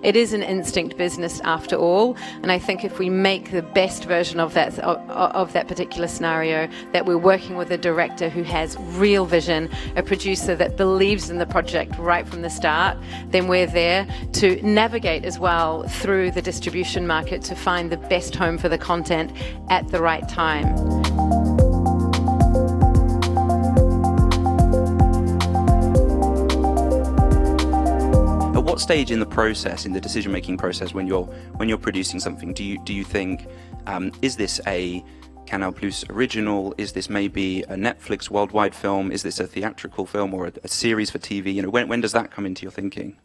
It is an instinct business after all, and I think if we make the best version of that particular scenario, that we're working with a director who has real vision, a producer that believes in the project right from the start, then we're there to navigate as well through the distribution market to find the best home for the content at the right time. At what stage in the process, in the decision-making process, when you're producing something, do you think, is this a Canal Plus original? Is this maybe a Netflix worldwide film? Is this a theatrical film or a series for TV? You know, when does that come into your thinking?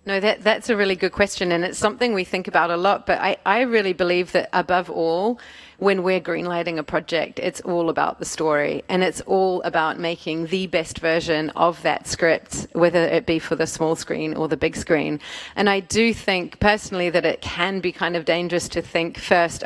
No, that's a really good question, and it's something we think about a lot, but I really believe that above all, when we're greenlighting a project, it's all about the story, and it's all about making the best version of that script, whether it be for the small screen or the big screen. And I do think personally that it can be kind of dangerous to think first,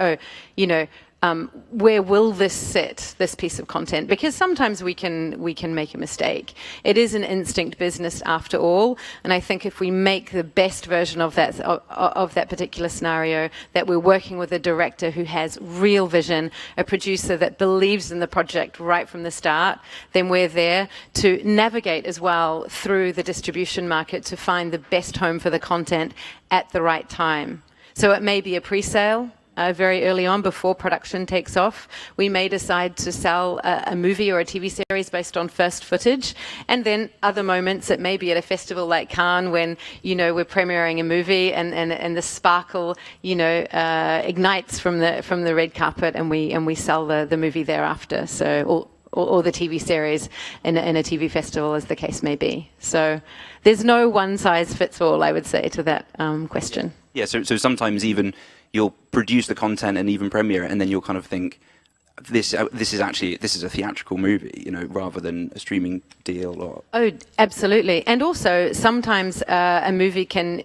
where will this sit, this piece of content? Because sometimes we can make a mistake. It is an instinct business after all, and I think if we make the best version of that particular scenario, that we're working with a director who has real vision, a producer that believes in the project right from the start, then we're there to navigate as well through the distribution market to find the best home for the content at the right time. So it may be a pre-sale. Very early on, before production takes off, we may decide to sell a movie or a TV series based on first footage, and then other moments, it may be at a festival like Cannes when we're premiering a movie and the sparkle ignites from the red carpet, and we sell the movie thereafter. So or the TV series in a TV festival, as the case may be. So there's no one size fits all, I would say, to that question. Yeah. So sometimes even you'll produce the content and even premiere it, and then you'll kind of think, this is a theatrical movie, rather than a streaming deal. Or oh, absolutely. And also sometimes a movie can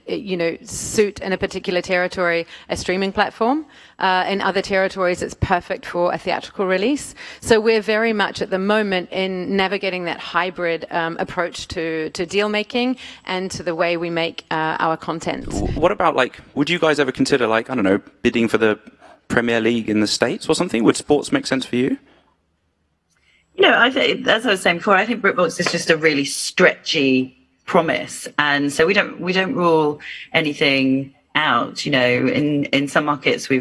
suit in a particular territory a streaming platform. In other territories it's perfect for a theatrical release. So we're very much at the moment in navigating that hybrid approach to deal making and to the way we make our content. What about, would you guys ever consider, I don't know, bidding for the Premier League in the States or something? Would sports make sense for you? I think, as I was saying before, I think Britbox is just a really stretchy promise, and so we don't rule anything out. In some markets we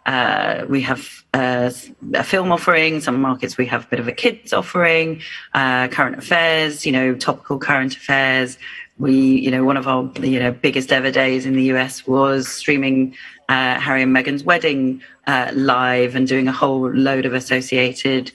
have a film offering. Some markets we have a bit of a kids offering, current affairs, topical current affairs. One of our biggest ever days in the US was streaming Harry and Meghan's wedding live and doing a whole load of associated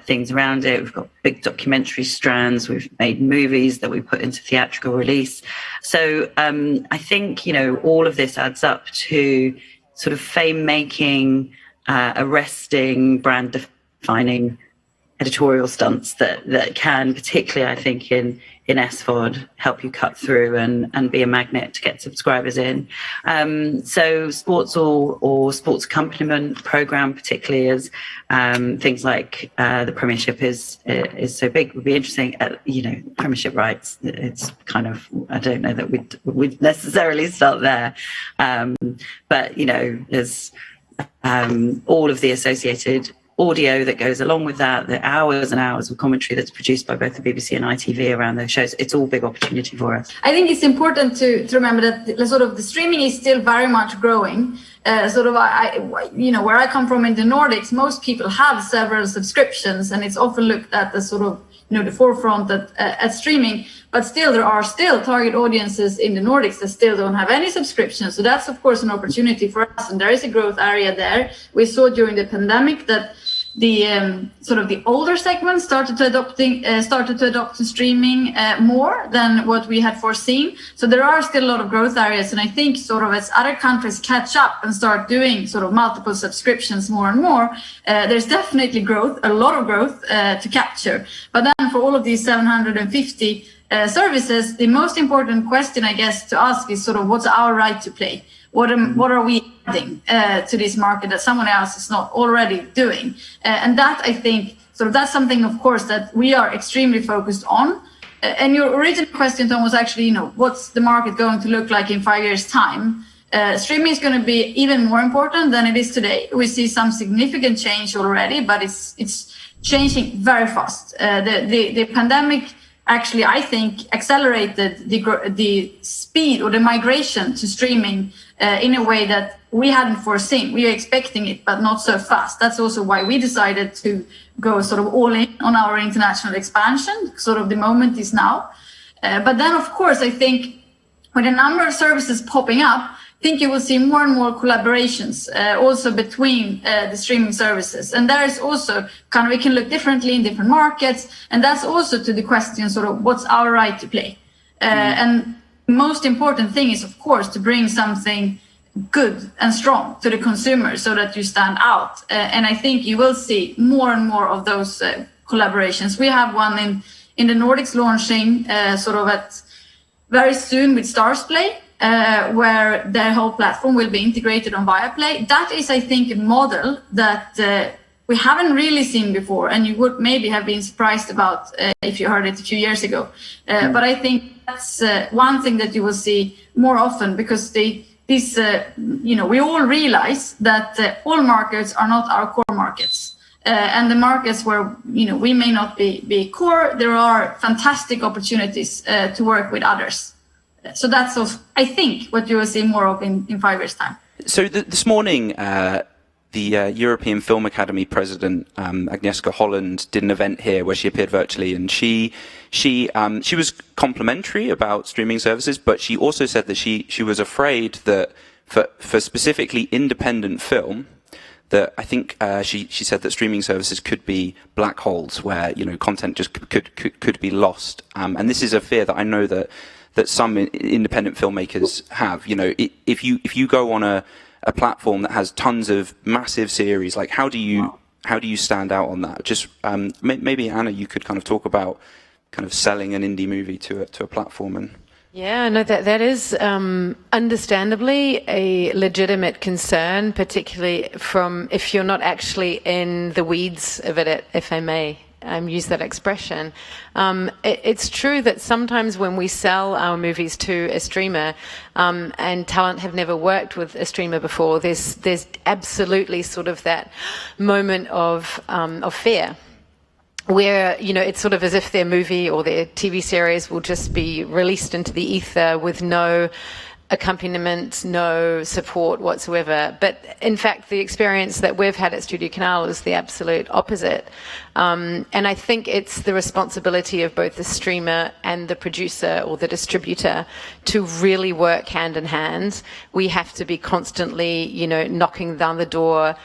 things around it. We've got big documentary strands. We've made movies that we put into theatrical release. So I think, all of this adds up to sort of fame-making, arresting, brand-defining editorial stunts that can, particularly, I think, in SVOD, help you cut through and be a magnet to get subscribers in. So sports or sports accompaniment program, particularly as things like the Premiership is so big, would be interesting. Premiership rights, it's kind of, I don't know that we'd necessarily start there. But there's all of the associated audio that goes along with that, the hours and hours of commentary that's produced by both the BBC and ITV around those shows. It's all big opportunity for us. I think it's important to remember that the streaming is still very much growing. Where I come from in the Nordics, most people have several subscriptions, and it's often looked at as the forefront at streaming. But still, there are still target audiences in the Nordics that still don't have any subscriptions. So that's, of course, an opportunity for us, and there is a growth area there. We saw during the pandemic that the older segments started to adopt streaming more than what we had foreseen. So there are still a lot of growth areas, and I think as other countries catch up and start doing multiple subscriptions more and more, there's definitely a lot of growth to capture. But then for all of these 750 services, the most important question, I guess, to ask is what's our right to play? What are we adding to this market that someone else is not already doing? And that, I think, that's something, of course, that we are extremely focused on. And your original question, Tom, was actually, what's the market going to look like in 5 years' time? Streaming is going to be even more important than it is today. We see some significant change already, but it's changing very fast. The pandemic actually, I think, accelerated the speed or the migration to streaming in a way that we hadn't foreseen. We were expecting it, but not so fast. That's also why we decided to go sort of all in on our international expansion. Sort of the moment is now. But then, of course, I think with a number of services popping up, I think you will see more and more collaborations also between the streaming services. And there is also we can look differently in different markets. And that's also to the question, sort of, what's our right to play? And most important thing is, of course, to bring something good and strong to the consumer so that you stand out. And I think you will see more and more of those collaborations. We have one in the Nordics launching sort of very soon with Starzplay. Where the whole platform will be integrated on Viaplay. That is, I think, a model that we haven't really seen before, and you would maybe have been surprised about if you heard it a few years ago. But I think that's one thing that you will see more often, because we all realize that all markets are not our core markets. And the markets where we may not be core, there are fantastic opportunities to work with others. So that's, I think, what you will see more of in 5 years' time. So this morning, the European Film Academy president, Agnieszka Holland, did an event here where she appeared virtually, and she was complimentary about streaming services, but she also said that she was afraid that for specifically independent film, that I think she said that streaming services could be black holes where content just could be lost, and this is a fear that I know that some independent filmmakers have. If you go on a platform that has tons of massive series, like how do you stand out on that? Just maybe Anna, you could kind of talk about kind of selling an indie movie to a platform. And yeah, no, that is understandably a legitimate concern, particularly from if you're not actually in the weeds of it, if I may use that expression. It's true that sometimes when we sell our movies to a streamer, and talent have never worked with a streamer before, there's absolutely sort of that moment of fear, where it's sort of as if their movie or their TV series will just be released into the ether with no accompaniment, no support whatsoever. But in fact, the experience that we've had at StudioCanal is the absolute opposite. And I think it's the responsibility of both the streamer and the producer or the distributor to really work hand in hand. We have to be constantly, knocking down the door,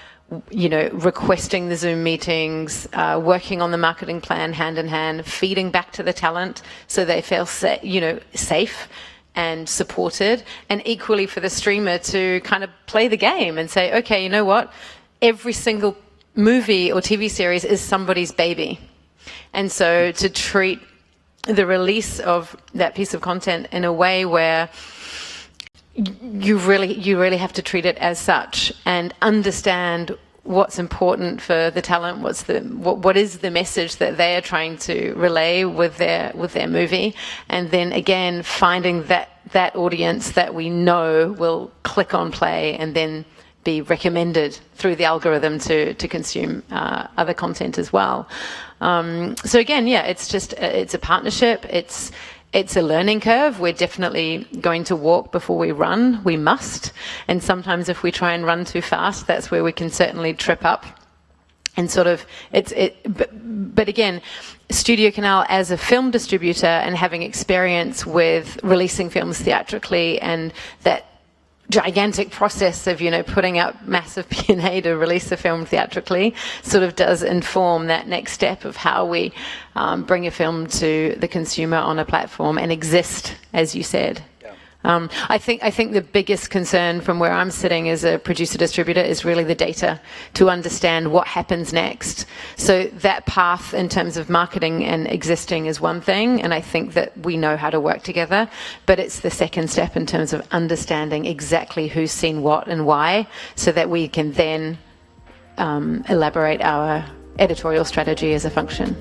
requesting the Zoom meetings, working on the marketing plan hand in hand, feeding back to the talent so they feel safe and supported, and equally for the streamer to kind of play the game and say, okay, you know what? Every single movie or TV series is somebody's baby. And so to treat the release of that piece of content in a way where you really have to treat it as such and understand what's important for the talent, what is the message that they are trying to relay with their movie, and then again finding that audience that we know will click on play and then be recommended through the algorithm to consume other content as well. So again, yeah, it's a partnership. It's a learning curve. We're definitely going to walk before we run. We must. And sometimes if we try and run too fast, that's where we can certainly trip up. And sort of, but again, StudioCanal as a film distributor and having experience with releasing films theatrically and that gigantic process of, putting up massive P&A to release a film theatrically sort of does inform that next step of how we bring a film to the consumer on a platform and exist, as you said. Yeah. I think the biggest concern from where I'm sitting as a producer distributor is really the data to understand what happens next. So that path in terms of marketing and existing is one thing, and I think that we know how to work together, but it's the second step in terms of understanding exactly who's seen what and why, so that we can then elaborate our editorial strategy as a function.